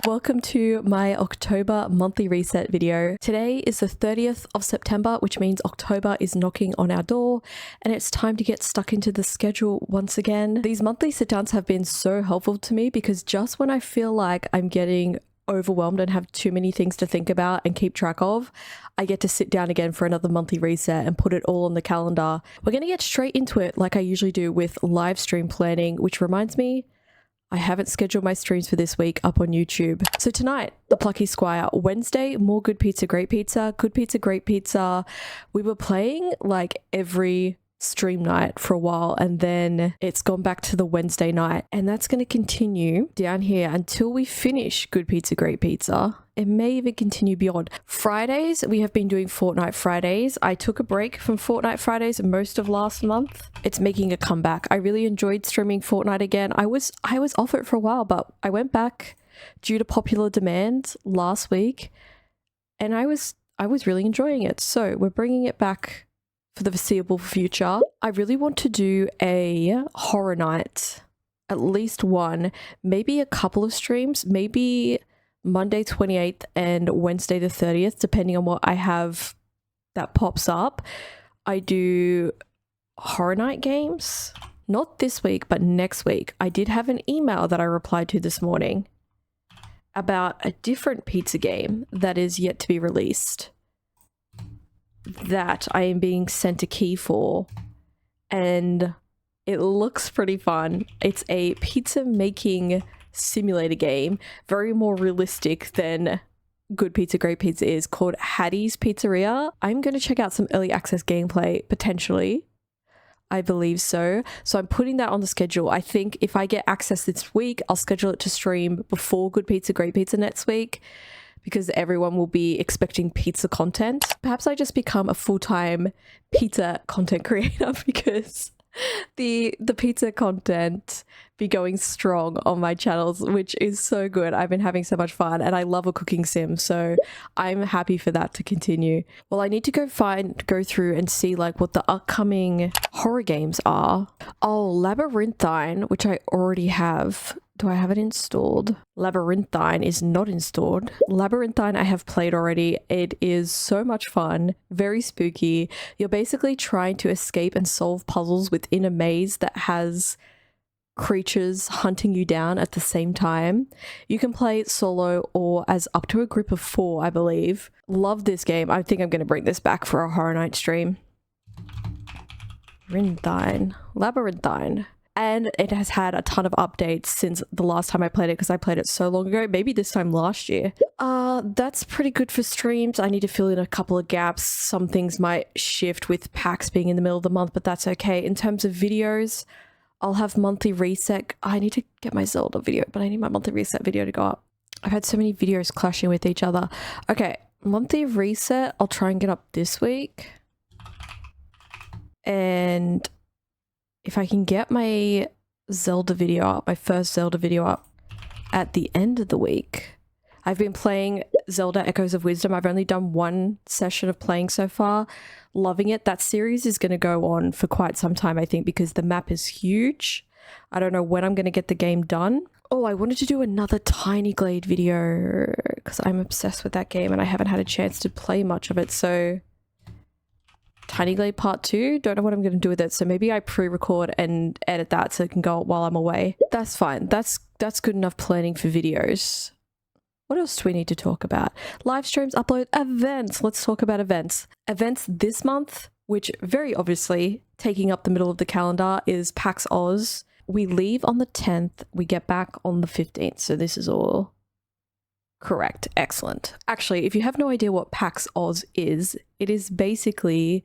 Welcome to my October monthly reset video. Today is the 30th of September, which means October is knocking on our door and it's time to get stuck into the schedule once again. These monthly sit downs have been so helpful to me because just when I feel like I'm getting overwhelmed and have too many things to think about and keep track of, I get to sit down again for another monthly reset and put it all on the calendar. We're going to get straight into it like I usually do with live stream planning, which reminds me, I haven't scheduled my streams for this week up on YouTube. So tonight, the Plucky Squire. Wednesday, more Good Pizza, Great Pizza. Good Pizza, Great Pizza. We were playing like every stream night for a while and then it's gone back to the Wednesday night. And that's going to continue down here until we finish Good Pizza, Great Pizza. It may even continue beyond. Fridays, we have been doing Fortnite Fridays. I took a break from Fortnite Fridays most of last month. It's making a comeback. I really enjoyed streaming Fortnite again. I was off it for a while, but I went back due to popular demand last week and I was really enjoying it. So we're bringing it back for the foreseeable future. I really want to do a horror night, at least one, maybe a couple of streams, maybe Monday 28th and Wednesday the 30th, depending on what I have that pops up. I do horror night games, not this week, but next week. I did have an email that I replied to this morning about a different pizza game that is yet to be released that I am being sent a key for, and it looks pretty fun. It's a pizza making simulator game, very more realistic than Good Pizza, Great Pizza is, called Hattie's Pizzeria. I'm going to check out some early access gameplay, potentially. I believe so. So I'm putting that on the schedule. I think if I get access this week, I'll schedule it to stream before Good Pizza, Great Pizza next week, because everyone will be expecting pizza content. Perhaps I just become a full-time pizza content creator because the pizza content be going strong on my channels, which is so good. I've been having so much fun and I love a cooking sim, so I'm happy for that to continue. Well, I need to go through and see like what the upcoming horror games are. Oh, Labyrinthine, which I already have. Do I have it installed? Labyrinthine is not installed. Labyrinthine I have played already. It is so much fun, very spooky. You're basically trying to escape and solve puzzles within a maze that has creatures hunting you down at the same time. You can play solo or as up to a group of 4, I believe. Love this game. I think I'm going to bring this back for a horror night stream. Labyrinthine. And it has had a ton of updates since the last time I played it, because I played it so long ago, maybe this time last year. That's pretty good for streams. I need to fill in a couple of gaps. Some things might shift with packs being in the middle of the month, but that's okay. In terms of videos, I'll have monthly reset. I need to get my Zelda video, but I need my monthly reset video to go up. I've had so many videos clashing with each other. Okay, monthly reset, I'll try and get up this week. And if I can get my Zelda video up, my first Zelda video up at the end of the week. I've been playing Zelda Echoes of Wisdom. I've only done one session of playing so far. Loving it. That series is going to go on for quite some time, I think, because the map is huge. I don't know when I'm going to get the game done. Oh, I wanted to do another Tiny Glade video because I'm obsessed with that game and I haven't had a chance to play much of it. So Tiny Glade Part 2, don't know what I'm going to do with it, so maybe I pre-record and edit that so it can go while I'm away. That's fine. That's good enough planning for videos. What else do we need to talk about? Live streams, upload, events. Let's talk about events. Events this month, which very obviously taking up the middle of the calendar, is PAX Oz. We leave on the 10th, we get back on the 15th, so this is all correct. Excellent. Actually, if you have no idea what PAX Oz is, it is basically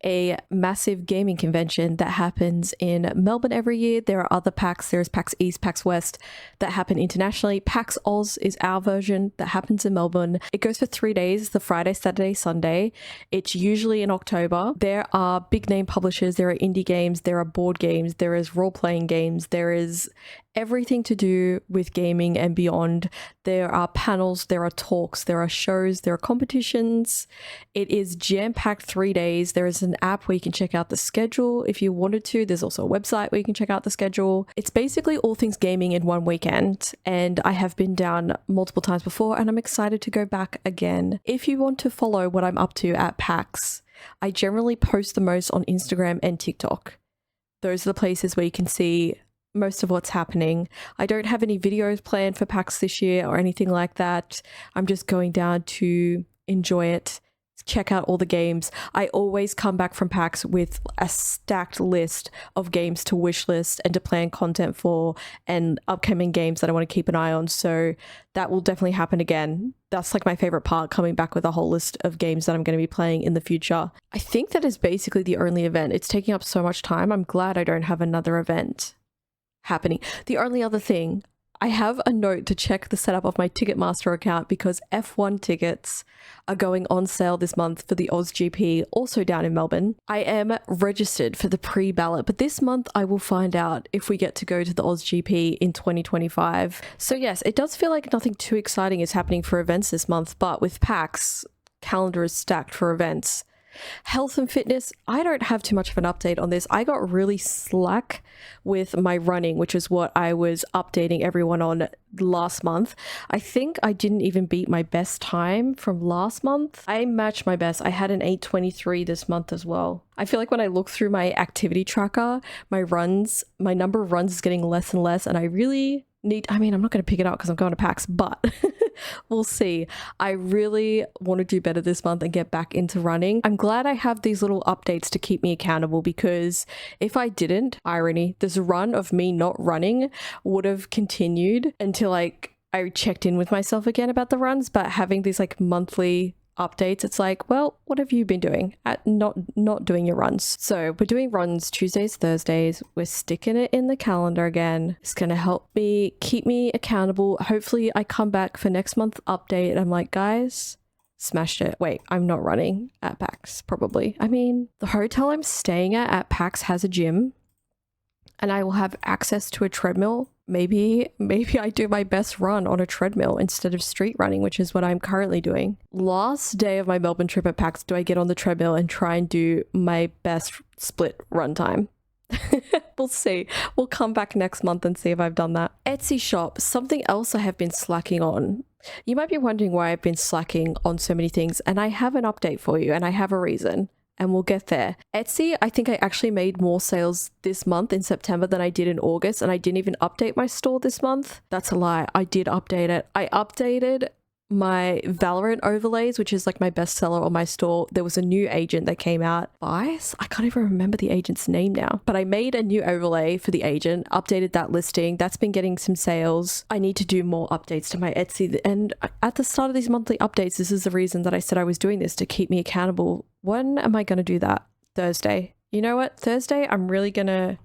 a massive gaming convention that happens in Melbourne every year. There are other PAX. There's PAX East, PAX West that happen internationally. PAX Oz is our version that happens in Melbourne. It goes for 3 days, the Friday, Saturday, Sunday. It's usually in October. There are big name publishers. There are indie games. There are board games. There is role-playing games. There is everything to do with gaming and beyond. There are panels, there are talks, there are shows, there are competitions. It is jam-packed 3 days. There is an app where you can check out the schedule if you wanted to. There's also a website where you can check out the schedule. It's basically all things gaming in one weekend, and I have been down multiple times before, and I'm excited to go back again. If you want to follow what I'm up to at PAX, I generally post the most on Instagram and TikTok. Those are the places where you can see most of what's happening. I don't have any videos planned for PAX this year or anything like that. I'm just going down to enjoy it, check out all the games. I always come back from PAX with a stacked list of games to wish list and to plan content for, and upcoming games that I want to keep an eye on. So that will definitely happen again. That's like my favorite part, coming back with a whole list of games that I'm going to be playing in the future. I think that is basically the only event. It's taking up so much time. I'm glad I don't have another event happening. The only other thing, I have a note to check the setup of my Ticketmaster account because F1 tickets are going on sale this month for the OzGP, also down in Melbourne. I am registered for the pre-ballot, but this month I will find out if we get to go to the OzGP in 2025. So yes, it does feel like nothing too exciting is happening for events this month, but with PAX, calendar is stacked for events. Health and fitness, I don't have too much of an update on this. I got really slack with my running, which is what I was updating everyone on last month. I think I didn't even beat my best time from last month. I matched my best. I had an 8:23 this month as well. I feel like when I look through my activity tracker, my number of runs is getting less and less, and I really I'm not going to pick it up because I'm going to PAX, but we'll see. I really want to do better this month and get back into running. I'm glad I have these little updates to keep me accountable, because if I didn't, irony, this run of me not running would have continued until I checked in with myself again about the runs. But having these like monthly updates, it's like, well, what have you been doing at not doing your runs? So we're doing runs Tuesdays, Thursdays. We're sticking it in the calendar again. It's gonna help me keep me accountable. Hopefully I come back for next month update and I'm like, guys, smashed it. Wait, I'm not running at PAX probably. I mean, the hotel I'm staying at PAX has a gym, and I will have access to a treadmill. Maybe I do my best run on a treadmill instead of street running, which is what I'm currently doing. Last day of my Melbourne trip at PAX, do I get on the treadmill and try and do my best split run time? We'll see. We'll come back next month and see if I've done that. Etsy shop, something else I have been slacking on. You might be wondering why I've been slacking on so many things, and I have an update for you, and I have a reason. And we'll get there. Etsy, I think I actually made more sales this month in September than I did in August, and I didn't even update my store this month. That's a lie. I did update it. I updated my Valorant overlays, which is like my best seller on my store. There was a new agent that came out. Vice? I can't even remember the agent's name now. But I made a new overlay for the agent, updated that listing. That's been getting some sales. I need to do more updates to my Etsy. And at the start of these monthly updates, this is the reason that I said I was doing this, to keep me accountable. When am I going to do that? Thursday. You know what? Thursday, I'm really going to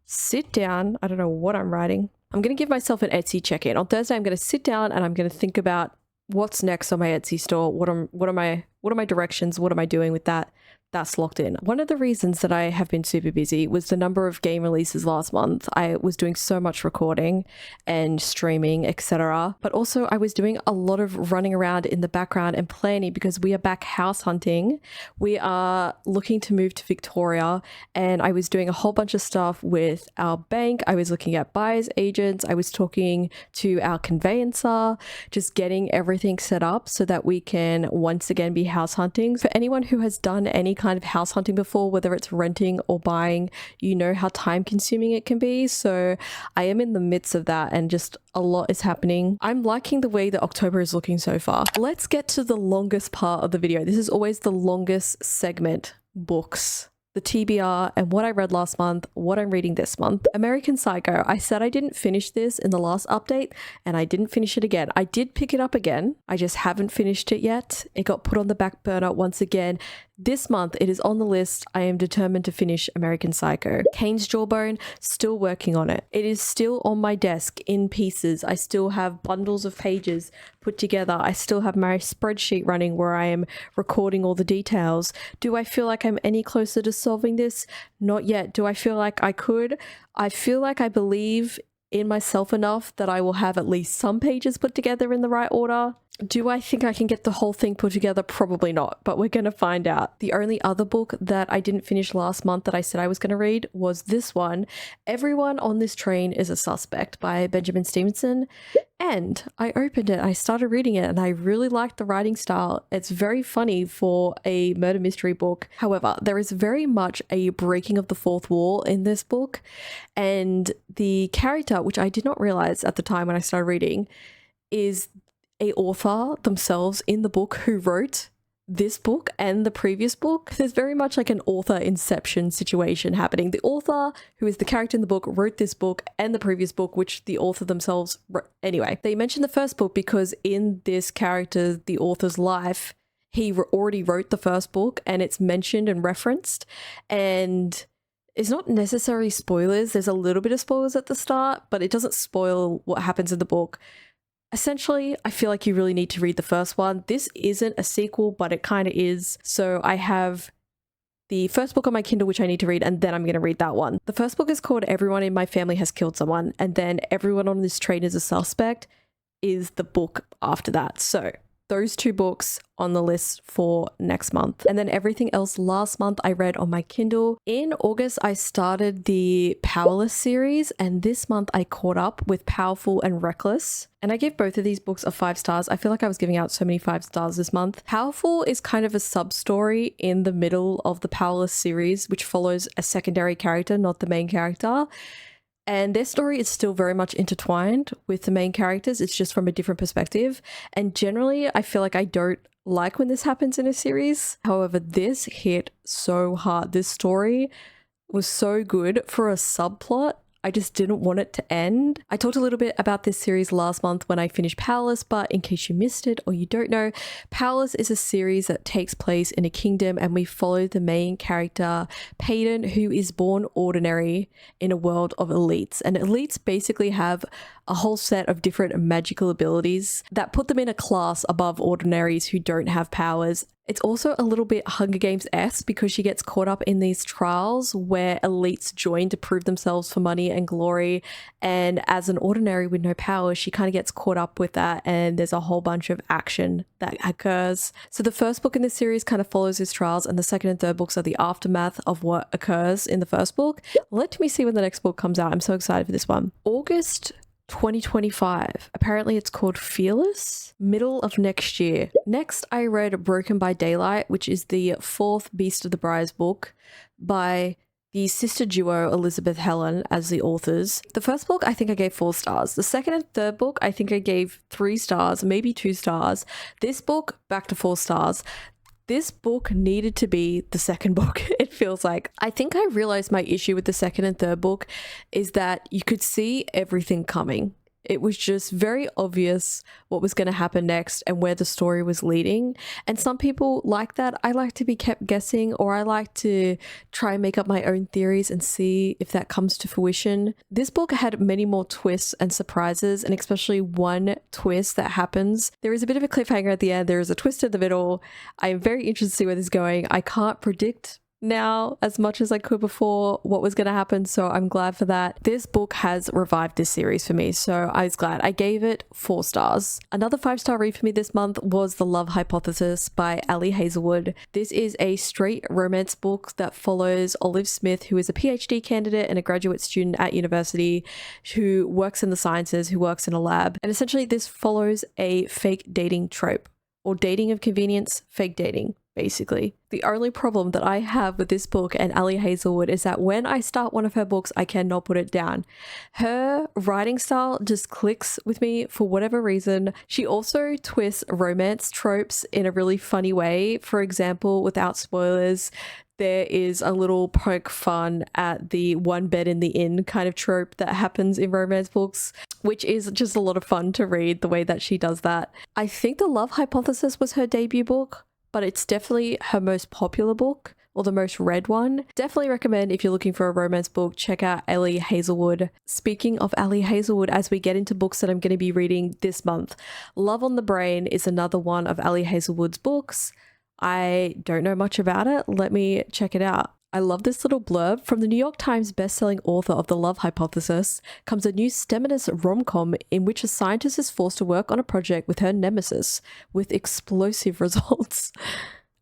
sit down. I don't know what I'm writing. I'm going to give myself an Etsy check-in. On Thursday, I'm going to sit down and I'm going to think about what's next on my Etsy store. What are my directions? What am I doing with that? That's locked in. One of the reasons that I have been super busy was the number of game releases last month. I was doing so much recording and streaming, etc. But also I was doing a lot of running around in the background and planning, because we are back house hunting. We are looking to move to Victoria, and I was doing a whole bunch of stuff with our bank. I was looking at buyer's agents. I was talking to our conveyancer, just getting everything set up so that we can once again be house hunting. For anyone who has done any kind of house hunting before, whether it's renting or buying, you know how time consuming it can be. So I am in the midst of that, and just a lot is happening. I'm liking the way that October is looking so far. Let's get to the longest part of the video. This is always the longest segment: books. The TBR and what I read last month, what I'm reading this month. American Psycho. I said I didn't finish this in the last update, and I didn't finish it again. I did pick it up again. I just haven't finished it yet. It got put on the back burner once again. This month, it is on the list. I am determined to finish American Psycho. Kane's Jawbone, still working on it. It is still on my desk in pieces. I still have bundles of pages put together. I still have my spreadsheet running where I am recording all the details. Do I feel like I'm any closer to solving this? Not yet. Do I feel like I could? I feel like I believe in myself enough that I will have at least some pages put together in the right order. Do I think I can get the whole thing put together? Probably not, but we're going to find out. The only other book that I didn't finish last month that I said I was going to read was this one, Everyone on This Train is a Suspect by Benjamin Stevenson. And I opened it, I started reading it, and I really liked the writing style. It's very funny for a murder mystery book. However, there is very much a breaking of the fourth wall in this book. And the character, which I did not realize at the time when I started reading, is a author themselves in the book who wrote this book and the previous book. There's very much like an author inception situation happening. The author, who is the character in the book, wrote this book and the previous book, which the author themselves wrote. Anyway, they mentioned the first book because in this character, the author's life, he already wrote the first book and it's mentioned and referenced, and it's not necessarily spoilers. There's a little bit of spoilers at the start, but it doesn't spoil what happens in the book. Essentially, I feel like you really need to read the first one. This isn't a sequel, but it kind of is. So I have the first book on my Kindle, which I need to read, and then I'm going to read that one. The first book is called Everyone in My Family Has Killed Someone, and then Everyone on This Train is a Suspect is the book after that. So those two books on the list for next month. And then everything else last month I read on my Kindle. In August, I started the Powerless series, and this month I caught up with Powerful and Reckless. And I gave both of these books a 5 stars. I feel like I was giving out so many 5 stars this month. Powerful is kind of a sub-story in the middle of the Powerless series, which follows a secondary character, not the main character. And their story is still very much intertwined with the main characters. It's just from a different perspective. And generally, I feel like I don't like when this happens in a series. However, this hit so hard. This story was so good for a subplot. I just didn't want it to end. I talked a little bit about this series last month when I finished Powerless, but in case you missed it or you don't know, Powerless is a series that takes place in a kingdom, and we follow the main character, Peyton, who is born ordinary in a world of elites. And elites basically have a whole set of different magical abilities that put them in a class above ordinaries who don't have powers. It's also a little bit Hunger Games-esque because she gets caught up in these trials where elites join to prove themselves for money and glory. And as an ordinary with no power, she kind of gets caught up with that, and there's a whole bunch of action that occurs. So the first book in this series kind of follows his trials, and the second and third books are the aftermath of what occurs in the first book. Let me see when the next book comes out. I'm so excited for this one. August 2025. Apparently it's called Fearless, middle of next year. Next, I read Broken by Daylight, which is the 4th Beast of the Briars book by the sister duo Elizabeth Helen as the authors. The first book I think I gave 4 stars. The second and third book I think I gave 3 stars, maybe 2 stars. This book back to 4 stars. This book needed to be the second book, it feels like. I think I realized my issue with the second and third book is that you could see everything coming. It was just very obvious what was going to happen next and where the story was leading. And some people like that. I like to be kept guessing, or I like to try and make up my own theories and see if that comes to fruition. This book had many more twists and surprises, and especially one twist that happens. There is a bit of a cliffhanger at the end. There is a twist in the middle. I am very interested to see where this is going. I can't predict now as much as I could before what was going to happen, so I'm glad for that. This book has revived this series for me, so I was glad. I gave it 4 stars. Another 5-star read for me this month was The Love Hypothesis by Ali Hazelwood. This is a straight romance book that follows Olive Smith, who is a PhD candidate and a graduate student at university who works in the sciences, who works in a lab. And essentially this follows a fake dating trope, or dating of convenience, fake dating. Basically, the only problem that I have with this book and Ali Hazelwood is that when I start one of her books, I cannot put it down. Her writing style just clicks with me for whatever reason. She also twists romance tropes in a really funny way. For example, without spoilers, there is a little poke fun at the one bed in the inn kind of trope that happens in romance books, which is just a lot of fun to read the way that she does that. I think The Love Hypothesis was her debut book, but it's definitely her most popular book, or the most read one. Definitely recommend, if you're looking for a romance book, check out Ali Hazelwood. Speaking of Ali Hazelwood, as we get into books that I'm going to be reading this month, Love on the Brain is another one of Ali Hazelwood's books. I don't know much about it. Let me check it out. I love this little blurb. From the New York Times bestselling author of The Love Hypothesis comes a new STEMinous rom-com in which a scientist is forced to work on a project with her nemesis with explosive results.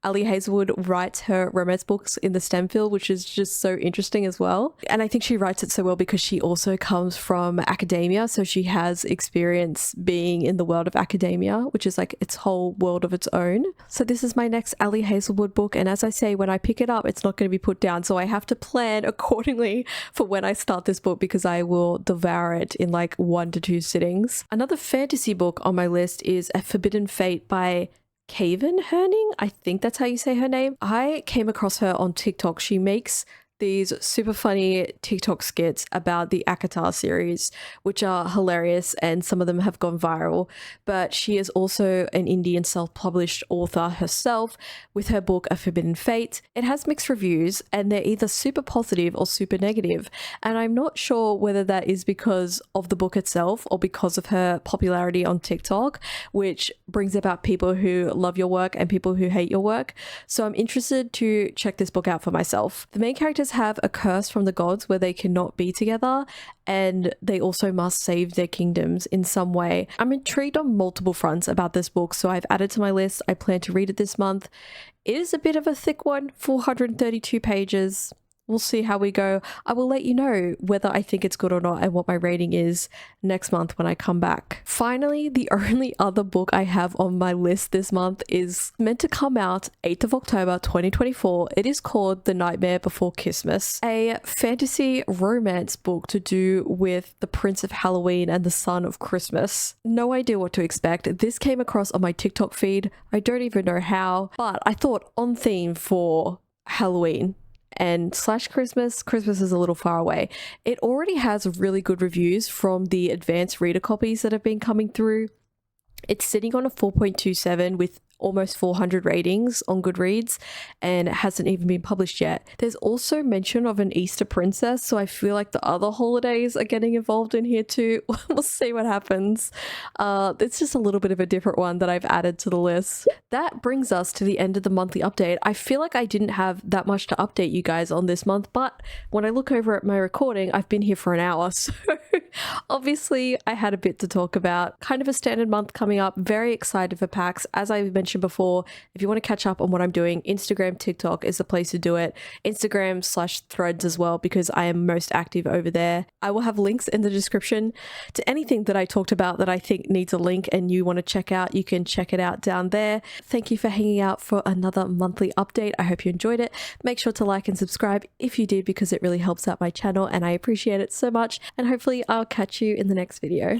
Ali Hazelwood writes her romance books in the STEM field, which is just so interesting as well. And I think she writes it so well because she also comes from academia. So she has experience being in the world of academia, which is like its whole world of its own. So this is my next Ali Hazelwood book. And as I say, when I pick it up, it's not going to be put down. So I have to plan accordingly for when I start this book because I will devour it in like 1 to 2 sittings. Another fantasy book on my list is A Forbidden Fate by Caven Herning. I think that's how you say her name. I came across her on TikTok. She makes these super funny TikTok skits about the ACOTAR series, which are hilarious and some of them have gone viral. But she is also an indie and self-published author herself with her book A Forbidden Fate. It has mixed reviews and they're either super positive or super negative. And I'm not sure whether that is because of the book itself or because of her popularity on TikTok, which brings about people who love your work and people who hate your work. So I'm interested to check this book out for myself. The main characters have a curse from the gods where they cannot be together, and they also must save their kingdoms in some way. I'm intrigued on multiple fronts about this book, so I've added to my list. I plan to read it this month. It is a bit of a thick one, 432 pages. We'll see how we go. I will let you know whether I think it's good or not and what my rating is next month when I come back. Finally, the only other book I have on my list this month is meant to come out 8th of October 2024. It is called The Nightmare Before Christmas, a fantasy romance book to do with the Prince of Halloween and the Son of Christmas. No idea what to expect. This came across on my TikTok feed. I don't even know how, but I thought on theme for Halloween and / Christmas. Christmas is a little far away. It already has really good reviews from the advanced reader copies that have been coming through. It's sitting on a 4.27 with almost 400 ratings on Goodreads, and it hasn't even been published yet. There's also mention of an Easter princess, so I feel like the other holidays are getting involved in here too. We'll see what happens. It's just a little bit of a different one that I've added to the list. That brings us to the end of the monthly update. I feel like I didn't have that much to update you guys on this month, but when I look over at my recording, I've been here for an hour, so obviously I had a bit to talk about. Kind of a standard month coming up. Very excited for PAX. As I mentioned before, if you want to catch up on what I'm doing, Instagram, TikTok is the place to do it. Instagram / Threads as well, because I am most active over there. I will have links in the description to anything that I talked about that I think needs a link and you want to check out. You can check it out down there. Thank you for hanging out for another monthly update. I hope you enjoyed it. Make sure to like and subscribe if you did, because it really helps out my channel and I appreciate it so much. And hopefully I'll catch you in the next video.